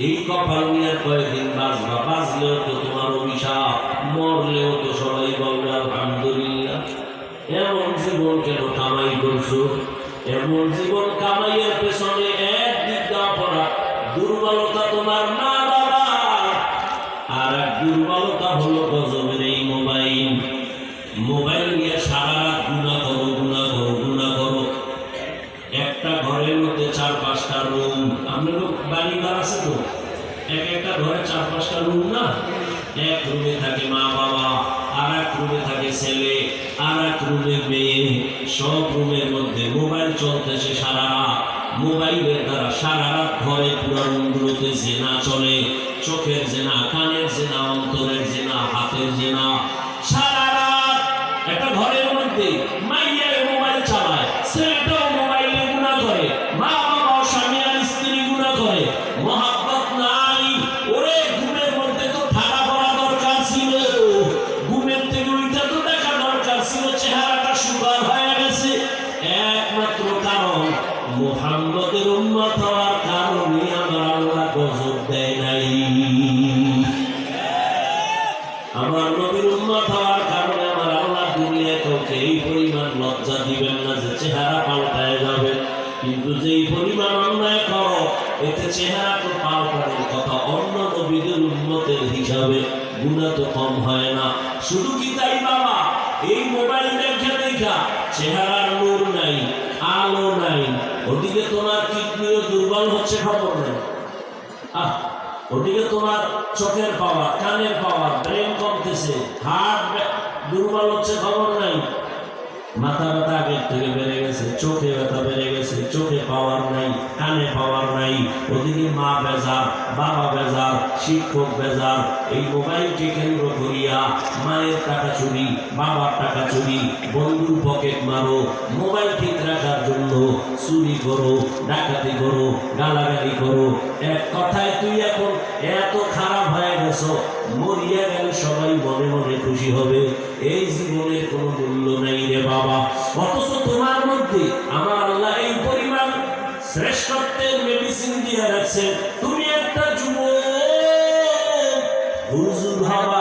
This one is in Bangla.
এই কপাল নিয়ে কয়েকদিন বাঁচবা, বাঁচলেও তো তোমার অভিশাপ, মরলেও তো সবাই বলবে আলহামদুলিল্লাহ। এমন জীবন কেন কামাই করছো? এমন জীবন কামাইয়ের পেছনে একদিক দেওয়া পড়া দুর্বলতা তোমার মা বাবা, আর এক দুর্বলতা হলো গজবের এই মোবাইল। মোবাইল নিয়ে সারা রাত গুণা করো, গুণা করো, গুণা করো। একটা ঘরের মধ্যে 4-5টা রুম, আপনার বাড়ি ঘর আছে তো, একটা ঘরে 4-5টা রুম না? এক রুমে থাকে মা বাবা, আর এক রুমে থাকে ছেলে, আর এক রুমে মেয়ে। সব রুমের মধ্যে মোবাইল চলতেছে সারা রাত। মোবাইলের দ্বারা সারা রাত ঘরে পুরো রুমগুলোতে জেনা চলে, চোখের জেনা, কানের জেনা, অন্তরের জেনা, হাতের জেনা। সারা রাত একটা ঘরের মধ্যে মাইয়া মোবাইল চালায়, ছেলেটাও মোবাইলে গুণা করে, মা বাবা স্বামী আর স্ত্রী গুণা করে। মহাব্বত নাই। ওরে ঘুমের মধ্যে তো ঠাড়া পড়া দরকার ছিল, ঘুমের থেকে ওইটা তো দেখা দরকার ছিল। চেহারাটা সুগার হয়ে গেছে, একমাত্র কারণ মুহাম্মদের উম্মত হওয়ার কারণে আমার আল্লাহ গজব দেয় নাই। আমার নবীর উম্মত হওয়ার কারণে আমার আল্লাহ দুনিয়ায় কাউকে এই পরিমাণ লজ্জা দিবেন না যে চেহারা পাল্টায় যাবে। কিন্তু যেই পরিমাণ অন্যায় করো, এতে চেহারা তো পাল্টানোর কথা, অন্য নবীদের উম্মতের হিসাবে গুনাহ তো কম হয় না। শুধু কি তাই বাবা? এই মোবাইল দেখা দেখা চেহারার নূর নাই, আলো নাই। ওদিকে তোমার কিডনিও দুর্বল হচ্ছে, খবর নেই। ওদিকে তোমার চোখের পাওয়ার, কানের পাওয়ার, ব্রেন কমতেছে, হার্ট দুর্বল হচ্ছে, খবর নাই। মাথা ব্যথা আগের থেকে বেড়ে গেছে, চোখে ব্যথা বেড়ে গেছে, চোখে পাওয়ার নাই, কানে পাওয়ার নাই। ওদিকে মা বেজার, বাবা বেজার, শিক্ষক বেজার। এই মোবাইলকে কেন্দ্র করিয়া মায়ের টাকা চুরি, বাবার টাকা চুরি, বন্ধুর পকেট মারো। মোবাইল ঠিক রাখার জন্য চুরি করো, ডাকাতি করো, গালাগালি করো। এক কথায় তুই এখন এত খারাপ হয়ে গেছো, মরিয়া গেলে সবাই মনে মনে খুশি হবে। এই জীবনের কোনো মূল্য নেই রে বাবা। অথচ তোমার মধ্যে আমার আল্লাহ এই পরিমাণ শ্রেষ্ঠত্বের মেডিসিন দিয়ে রাখছেন। তুমি একটা যুবক, হুজুর হবা,